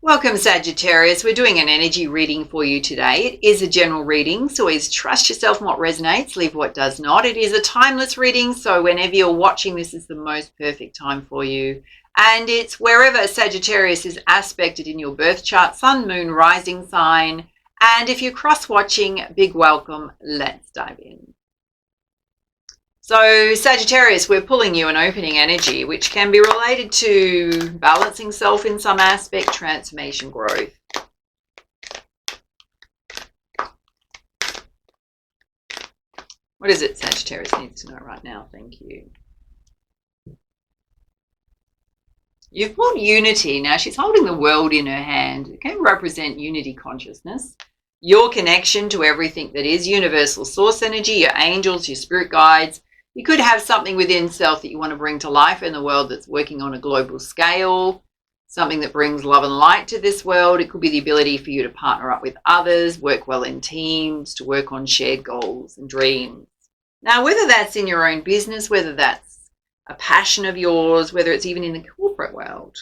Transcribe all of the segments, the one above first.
Welcome, Sagittarius. We're doing an energy reading for you today. It is a general reading, so always trust yourself in what resonates, leave what does not. It is a timeless reading, so whenever you're watching, this is the most perfect time for you. And it's wherever Sagittarius is aspected in your birth chart, sun, moon, rising sign. And if you're cross-watching, big welcome. Let's dive in. So Sagittarius, we're pulling you an opening energy, which can be related to balancing self in some aspect, transformation, growth. What is it Sagittarius needs to know right now? Thank you. You've pulled unity. Now she's holding the world in her hand. It can represent unity consciousness, your connection to everything that is universal source energy, your angels, your spirit guides. You could have something within self that you want to bring to life in the world that's working on a global scale, something that brings love and light to this world. It could be the ability for you to partner up with others, work well in teams, to work on shared goals and dreams. Now, whether that's in your own business, whether that's a passion of yours, whether it's even in the corporate world.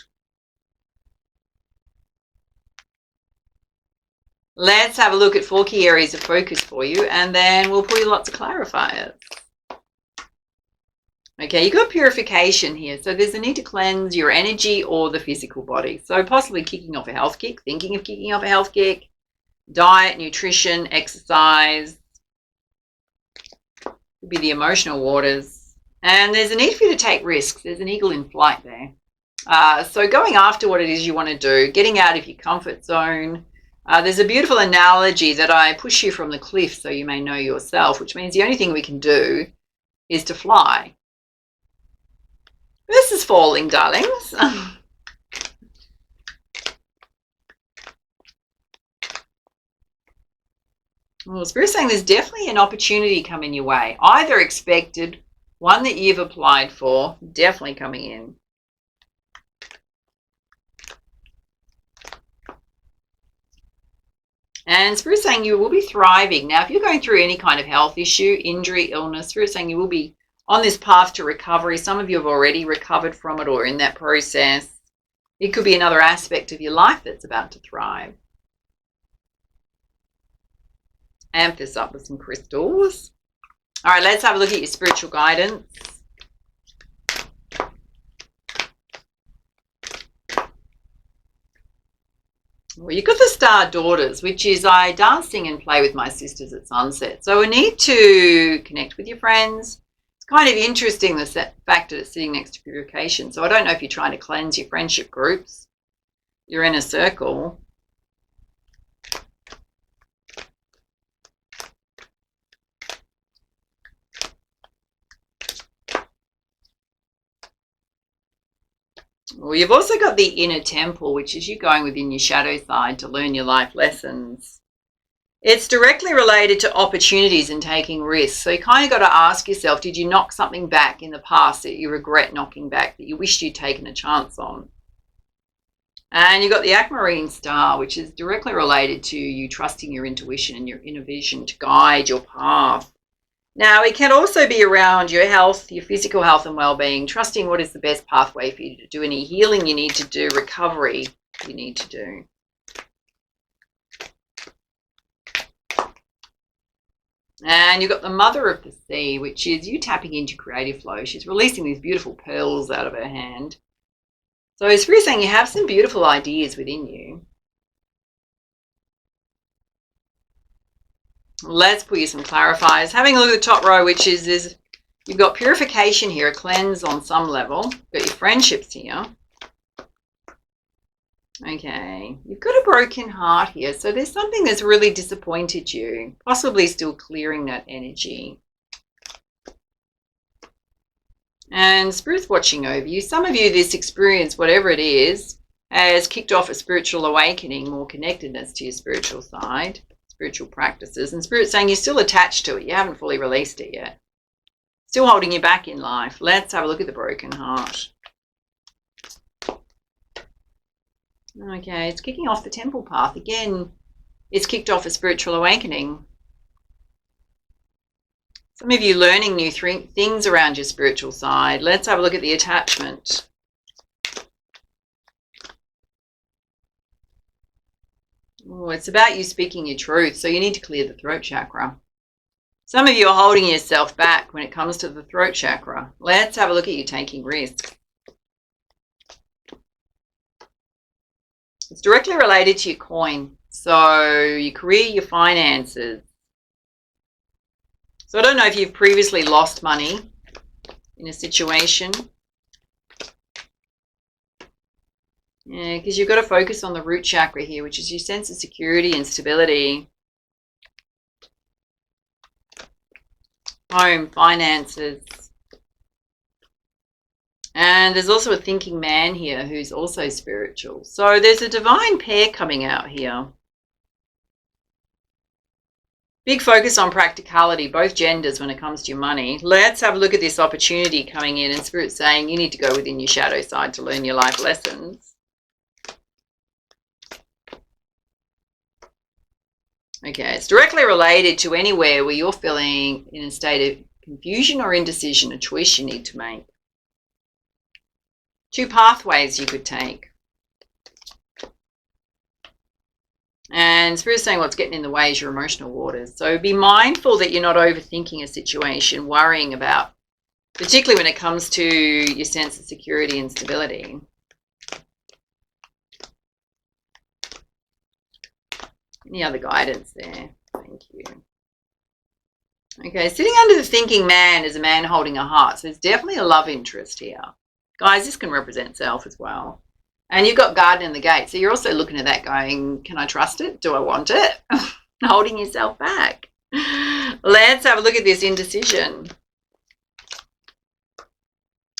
Let's have a look at 4 key areas of focus for you, and then we'll pull you lots of clarifiers. Okay, you've got purification here. So there's a need to cleanse your energy or the physical body. So possibly kicking off a health kick, thinking of kicking off a health kick, diet, nutrition, exercise. Could be the emotional waters. And there's a need for you to take risks. There's an eagle in flight there. So going after what it is you want to do, getting out of your comfort zone. There's a beautiful analogy that I push you from the cliff so you may know yourself, which means the only thing we can do is to fly. This is falling, darlings. Well, Spirit's saying there's definitely an opportunity coming your way, either expected, one that you've applied for, definitely coming in. And Spirit's saying you will be thriving. Now, if you're going through any kind of health issue, injury, illness, Spirit's saying you will be on this path to recovery. Some of you have already recovered from it or in that process. It could be another aspect of your life that's about to thrive. Amp this up with some crystals. All right, let's have a look at your spiritual guidance. Well, you've got the Star Daughters, which is I dance, sing and play with my sisters at sunset. So we need to connect with your friends. It's kind of interesting, the fact that it's sitting next to purification. So I don't know if you're trying to cleanse your friendship groups, your inner circle. Well, you've also got the inner temple, which is you going within your shadow side to learn your life lessons. It's directly related to opportunities and taking risks. So you kind of got to ask yourself, did you knock something back in the past that you regret knocking back, that you wished you'd taken a chance on? And you've got the aquamarine star, which is directly related to you trusting your intuition and your inner vision to guide your path. Now, it can also be around your health, your physical health and well-being, trusting what is the best pathway for you to do any healing you need to do, recovery you need to do. And you've got the Mother of the Sea, which is you tapping into creative flow. She's releasing these beautiful pearls out of her hand. So it's really saying you have some beautiful ideas within you. Let's put you some clarifiers. Having a look at the top row, which is you've got purification here, a cleanse on some level. You've got your friendships here. Okay, you've got a broken heart here. So there's something that's really disappointed you, possibly still clearing that energy. And Spirit's watching over you. Some of you, this experience, whatever it is, has kicked off a spiritual awakening, more connectedness to your spiritual side, spiritual practices. And Spirit's saying you're still attached to it. You haven't fully released it yet. Still holding you back in life. Let's have a look at the broken heart. Okay, it's kicking off the temple path. Again, it's kicked off a spiritual awakening. Some of you learning new things around your spiritual side. Let's have a look at the attachment. Oh, it's about you speaking your truth. So you need to clear the throat chakra. Some of you are holding yourself back when it comes to the throat chakra. Let's have a look at you taking risks. It's directly related to your coin. So your career, your finances. So I don't know if you've previously lost money in a situation. Yeah, because you've got to focus on the root chakra here, which is your sense of security and stability. Home, finances. And there's also a thinking man here who's also spiritual. So there's a divine pair coming out here. Big focus on practicality, both genders when it comes to your money. Let's have a look at this opportunity coming in, and Spirit's saying you need to go within your shadow side to learn your life lessons. Okay, it's directly related to anywhere where you're feeling in a state of confusion or indecision, a choice you need to make. Two pathways you could take. And Spirit's saying what's getting in the way is your emotional waters. So be mindful that you're not overthinking a situation, worrying about, particularly when it comes to your sense of security and stability. Any other guidance there? Thank you. Okay, sitting under the thinking man is a man holding a heart. So there's definitely a love interest here. Guys, this can represent self as well. And you've got garden in the gate. So you're also looking at that going, can I trust it? Do I want it? Holding yourself back. Let's have a look at this indecision.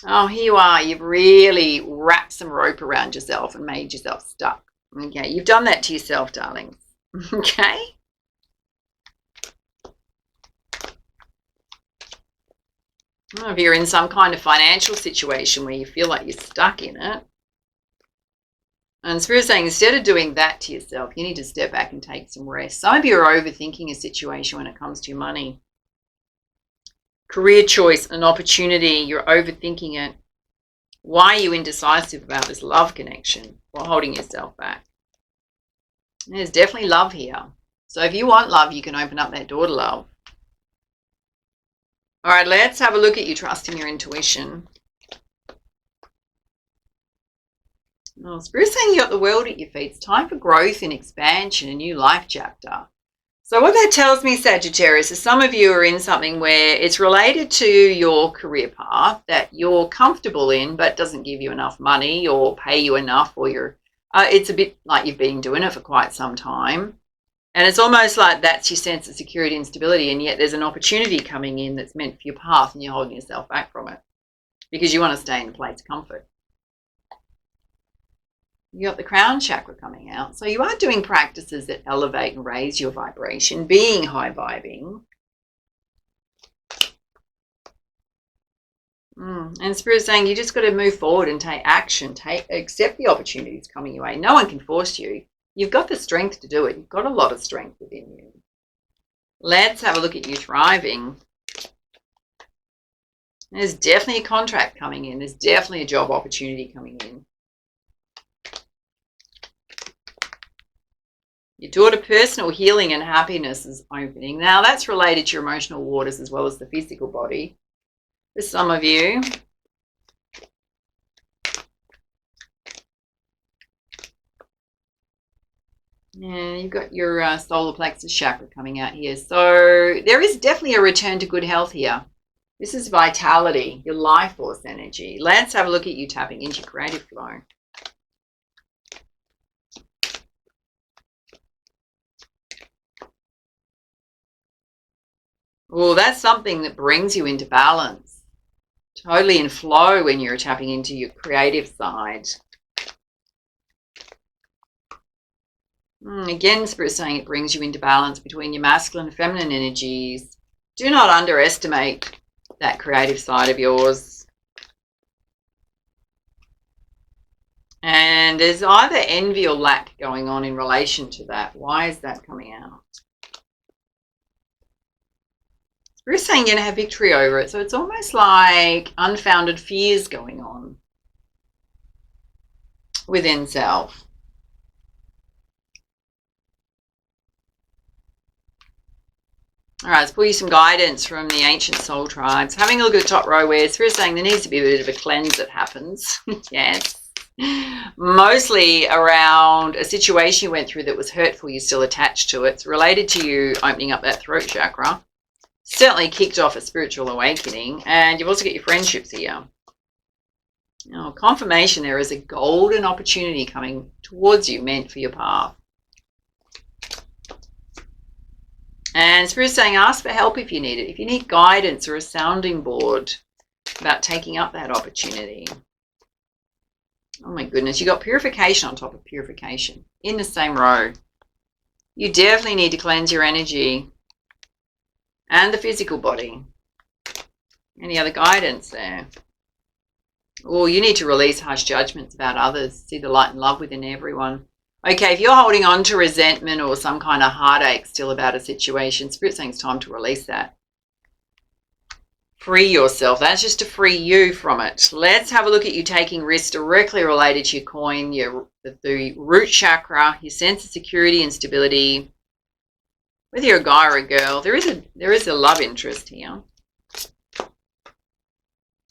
Oh, here you are. You've really wrapped some rope around yourself and made yourself stuck. Okay, you've done that to yourself, darlings. Okay. If you're in some kind of financial situation where you feel like you're stuck in it, and Spirit's saying instead of doing that to yourself, you need to step back and take some rest. Some of you are overthinking a situation when it comes to your money. Career choice, an opportunity, you're overthinking it. Why are you indecisive about this love connection or holding yourself back? And there's definitely love here. So if you want love, you can open up that door to love. All right, let's have a look at you trusting your intuition. Oh, Spirit's saying you got the world at your feet. It's time for growth and expansion, a new life chapter. So what that tells me, Sagittarius, is some of you are in something where it's related to your career path that you're comfortable in but doesn't give you enough money or pay you enough, or you're it's a bit like you've been doing it for quite some time. And it's almost like that's your sense of security and stability, and yet there's an opportunity coming in that's meant for your path and you're holding yourself back from it because you want to stay in a place of comfort. You got the crown chakra coming out. So you are doing practices that elevate and raise your vibration, being high vibing. And Spirit's saying you just got to move forward and take action, accept the opportunities coming your way. No one can force you. You've got the strength to do it. You've got a lot of strength within you. Let's have a look at you thriving. There's definitely a contract coming in. There's definitely a job opportunity coming in. Your door to personal healing and happiness is opening. Now that's related to your emotional waters as well as the physical body. For some of you. Yeah, you've got your solar plexus chakra coming out here. So there is definitely a return to good health here. This is vitality, your life force energy. Let's have a look at you tapping into your creative flow. Well, that's something that brings you into balance. Totally in flow when you're tapping into your creative side. Again, Spirit's saying it brings you into balance between your masculine and feminine energies. Do not underestimate that creative side of yours. And there's either envy or lack going on in relation to that. Why is that coming out? Spirit's saying you're going to have victory over it. So it's almost like unfounded fears going on within self. All right, let's pull you some guidance from the ancient soul tribes. Having a look at the top row where Spirit's saying there needs to be a bit of a cleanse that happens. Yes. Mostly around a situation you went through that was hurtful, you're still attached to it. It's related to you opening up that throat chakra. Certainly kicked off a spiritual awakening. And you've also got your friendships here. Now, confirmation there is a golden opportunity coming towards you meant for your path. And Spirit's saying ask for help if you need it. If you need guidance or a sounding board about taking up that opportunity. Oh my goodness, you got purification on top of purification in the same row. You definitely need to cleanse your energy and the physical body. Any other guidance there? Oh, you need to release harsh judgments about others. See the light and love within everyone. Okay, if you're holding on to resentment or some kind of heartache still about a situation, Spirit's saying it's time to release that. Free yourself. That's just to free you from it. Let's have a look at you taking risks directly related to your coin, the root chakra, your sense of security and stability. Whether you're a guy or a girl, there is a love interest here.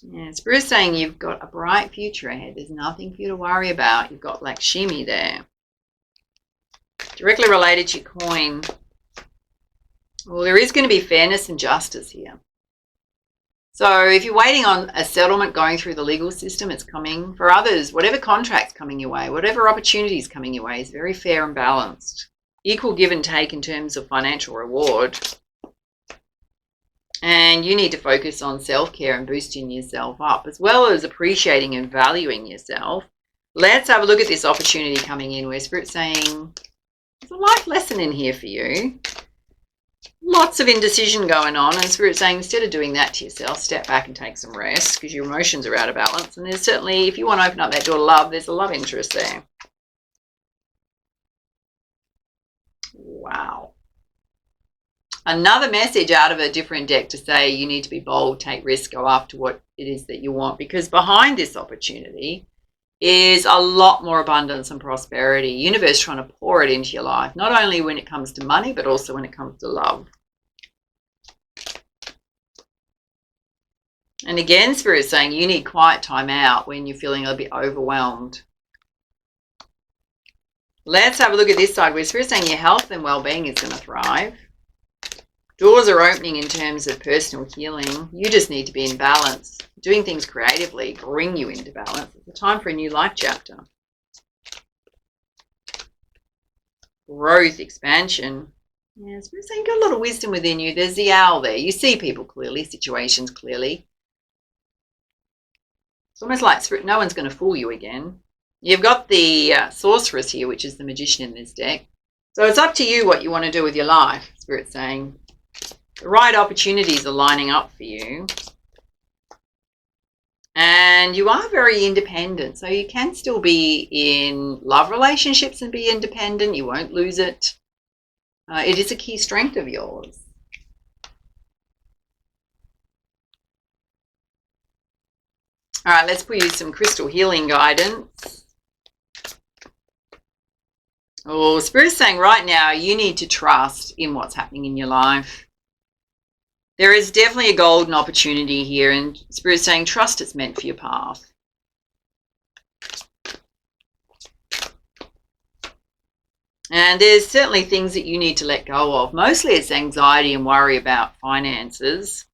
Yeah, Spirit's saying you've got a bright future ahead. There's nothing for you to worry about. You've got Lakshmi there. Directly related to your coin. Well, there is going to be fairness and justice here. So if you're waiting on a settlement going through the legal system, it's coming. For others, whatever contract's coming your way, whatever opportunity's coming your way is very fair and balanced. Equal give and take in terms of financial reward. And you need to focus on self-care and boosting yourself up, as well as appreciating and valuing yourself. Let's have a look at this opportunity coming in where Spirit's saying there's a life lesson in here for you. Lots of indecision going on, and Spirit's saying instead of doing that to yourself, step back and take some rest because your emotions are out of balance. And there's certainly, if you want to open up that door to love, there's a love interest there. Wow. Another message out of a different deck to say you need to be bold, take risks, go after what it is that you want, because behind this opportunity is a lot more abundance and prosperity. Universe trying to pour it into your life, not only when it comes to money, but also when it comes to love. And again, Spirit's saying you need quiet time out when you're feeling a bit overwhelmed. Let's have a look at this side where Spirit's saying your health and well-being is going to thrive. Doors are opening in terms of personal healing. You just need to be in balance. Doing things creatively bring you into balance. It's a time for a new life chapter. Growth, expansion. Yeah, Spirit's saying you've got a lot of wisdom within you. There's the owl there. You see people clearly, situations clearly. It's almost like Spirit, no one's going to fool you again. You've got the sorceress here, which is the magician in this deck. So it's up to you what you want to do with your life, Spirit's saying. The right opportunities are lining up for you. And you are very independent, so you can still be in love relationships and be independent. You won't lose it. It is a key strength of yours. All right, let's put you some crystal healing guidance. Oh, Spirit's saying right now you need to trust in what's happening in your life. There is definitely a golden opportunity here, and Spirit's saying trust it's meant for your path. And there's certainly things that you need to let go of. Mostly it's anxiety and worry about finances.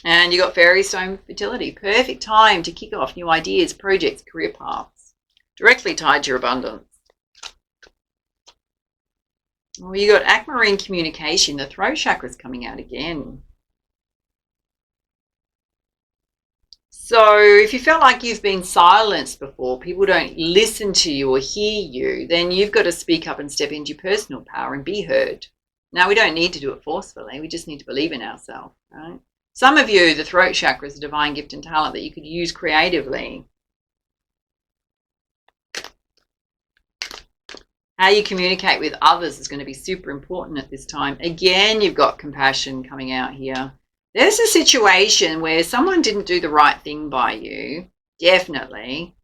And you got fairy stone fertility. Perfect time to kick off new ideas, projects, career paths. Directly tied to your abundance. Well, you got aquamarine communication. The throat chakra is coming out again. So if you felt like you've been silenced before, people don't listen to you or hear you, then you've got to speak up and step into your personal power and be heard. Now, we don't need to do it forcefully. We just need to believe in ourselves, right? Some of you, the throat chakra is a divine gift and talent that you could use creatively. How you communicate with others is going to be super important at this time. Again, you've got compassion coming out here. There's a situation where someone didn't do the right thing by you, definitely,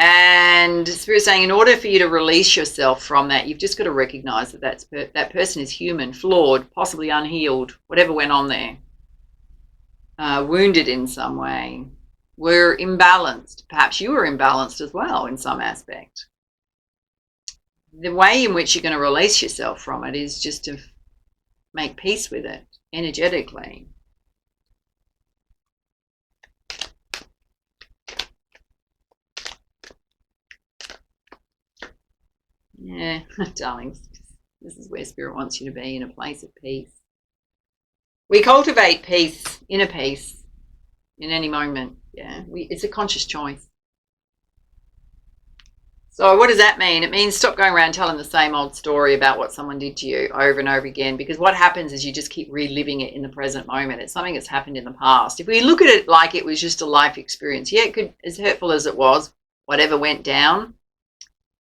And Spirit's saying in order for you to release yourself from that, you've just got to recognize that that person is human, flawed, possibly unhealed, whatever went on there, wounded in some way. We're imbalanced. Perhaps you were imbalanced as well in some aspect. The way in which you're going to release yourself from it is just to make peace with it energetically. Yeah, darlings, this is where Spirit wants you to be, in a place of peace. We cultivate peace, inner peace, in any moment. Yeah, it's a conscious choice. So what does that mean? It means stop going around telling the same old story about what someone did to you over and over again, because what happens is you just keep reliving it in the present moment. It's something that's happened in the past. If we look at it like it was just a life experience, yeah, it could, as hurtful as it was, whatever went down,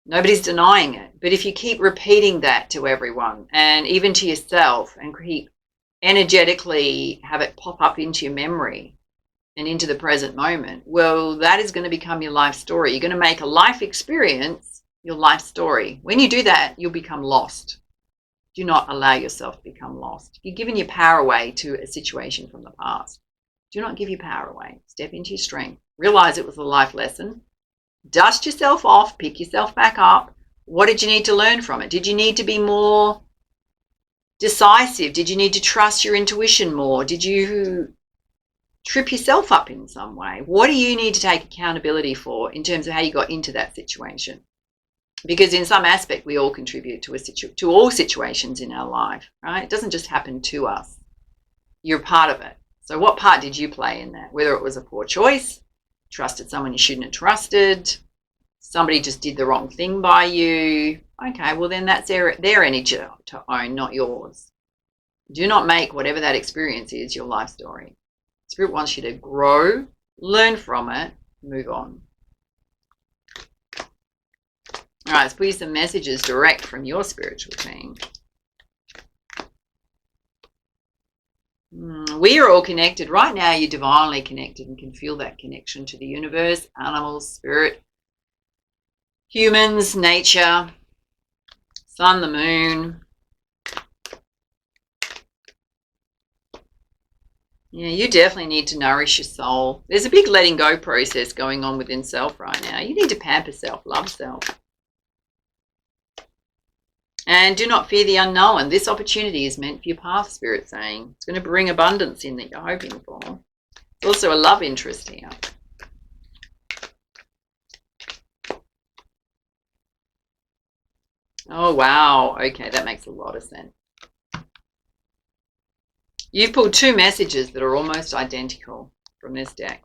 nobody's denying it. But if you keep repeating that to everyone and even to yourself and keep energetically have it pop up into your memory and into the present moment, well, that is going to become your life story. You're going to make a life experience your life story. When you do that, you'll become lost. Do not allow yourself to become lost. You're giving your power away to a situation from the past. Do not give your power away. Step into your strength. Realize it was a life lesson. Dust yourself off, pick yourself back up. What did you need to learn from it? Did you need to be more decisive? Did you need to trust your intuition more? Did you trip yourself up in some way? What do you need to take accountability for in terms of how you got into that situation? Because in some aspect, we all contribute to all situations in our life, right? It doesn't just happen to us. You're part of it. So what part did you play in that? Whether it was a poor choice, trusted someone you shouldn't have trusted, somebody just did the wrong thing by you. Okay, well then that's their energy to own, not yours. Do not make whatever that experience is your life story. Spirit wants you to grow, learn from it, move on. All right, let's put you some messages direct from your spiritual team. We are all connected. Right now, you're divinely connected and can feel that connection to the universe, animals, spirit, humans, nature, sun, the moon. Yeah, you definitely need to nourish your soul. There's a big letting go process going on within self right now. You need to pamper self, love self. And do not fear the unknown. This opportunity is meant for your path, Spirit saying. It's going to bring abundance in that you're hoping for. There's also a love interest here. Oh, wow. Okay, that makes a lot of sense. You've pulled two messages that are almost identical from this deck.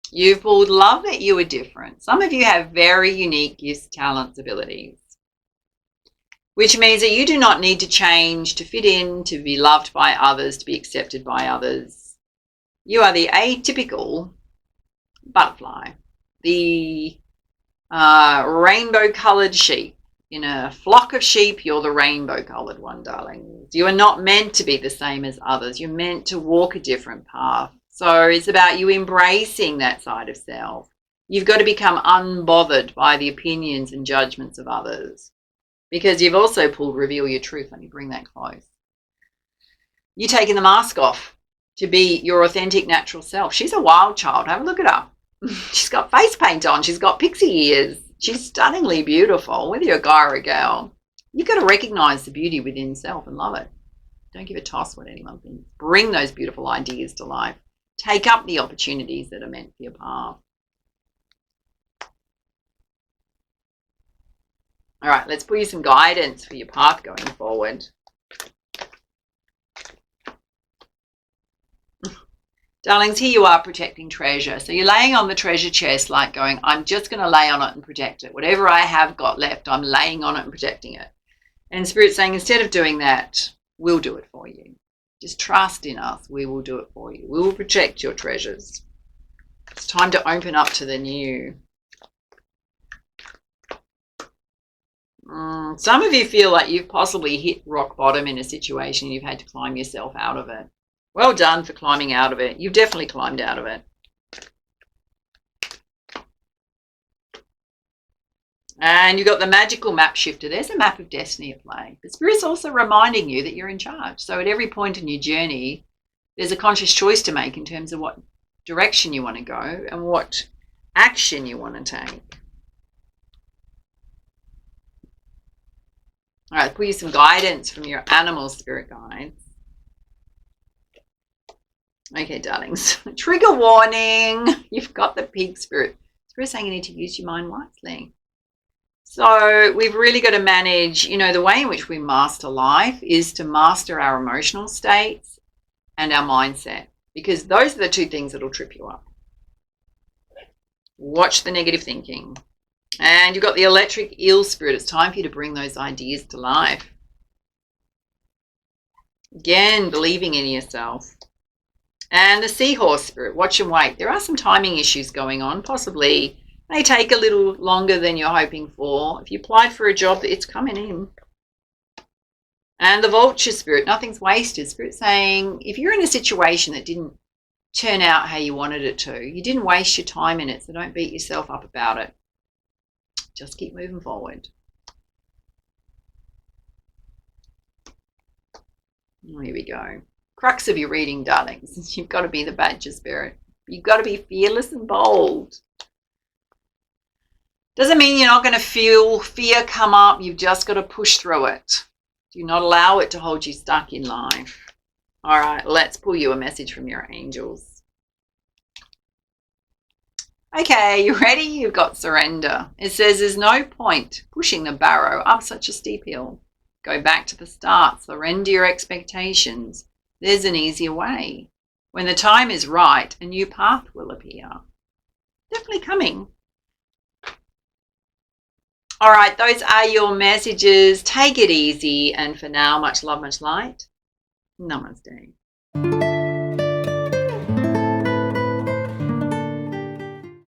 You've pulled love that you are different. Some of you have very unique gifts, talents, abilities, which means that you do not need to change to fit in, to be loved by others, to be accepted by others. You are the atypical butterfly, the rainbow-colored sheep. In a flock of sheep, you're the rainbow-colored one, darling. You are not meant to be the same as others. You're meant to walk a different path. So it's about you embracing that side of self. You've got to become unbothered by the opinions and judgments of others, because you've also pulled reveal your truth. Let me bring that close. You're taking the mask off to be your authentic, natural self. She's a wild child. Have a look at her. She's got face paint on. She's got pixie ears. She's stunningly beautiful, whether you're a guy or a girl. You've got to recognize the beauty within self and love it. Don't give a toss what anyone thinks. Bring those beautiful ideas to life. Take up the opportunities that are meant for your path. All right, let's put you some guidance for your path going forward. Darlings, here you are protecting treasure. So you're laying on the treasure chest like going, I'm just going to lay on it and protect it. Whatever I have got left, I'm laying on it and protecting it. And Spirit's saying, instead of doing that, we'll do it for you. Just trust in us. We will do it for you. We will protect your treasures. It's time to open up to the new. Some of you feel like you've possibly hit rock bottom in a situation. You've had to climb yourself out of it. Well done for climbing out of it. You've definitely climbed out of it. And you've got the magical map shifter. There's a map of destiny at play. But Spirit's also reminding you that you're in charge. So at every point in your journey, there's a conscious choice to make in terms of what direction you want to go and what action you want to take. All right, pull you some guidance from your animal spirit guides. Okay, darlings. Trigger warning. You've got the pig spirit. Spirit saying you need to use your mind wisely. So we've really got to manage, the way in which we master life is to master our emotional states and our mindset, because those are the two things that will trip you up. Watch the negative thinking. And you've got the electric eel spirit. It's time for you to bring those ideas to life. Again, believing in yourself. And the seahorse spirit, watch and wait. There are some timing issues going on. Possibly may take a little longer than you're hoping for. If you applied for a job, it's coming in. And the vulture spirit, nothing's wasted. Spirit saying, if you're in a situation that didn't turn out how you wanted it to, you didn't waste your time in it, so don't beat yourself up about it. Just keep moving forward. Oh, here we go. Crux of your reading, darlings. You've got to be the badger spirit. You've got to be fearless and bold. Doesn't mean you're not going to feel fear come up. You've just got to push through it. Do not allow it to hold you stuck in life. All right, let's pull you a message from your angels. Okay, you ready? You've got surrender. It says there's no point pushing the barrow up such a steep hill. Go back to the start. Surrender your expectations. There's an easier way. When the time is right, a new path will appear. Definitely coming. All right, those are your messages. Take it easy. And for now, much love, much light. Namaste.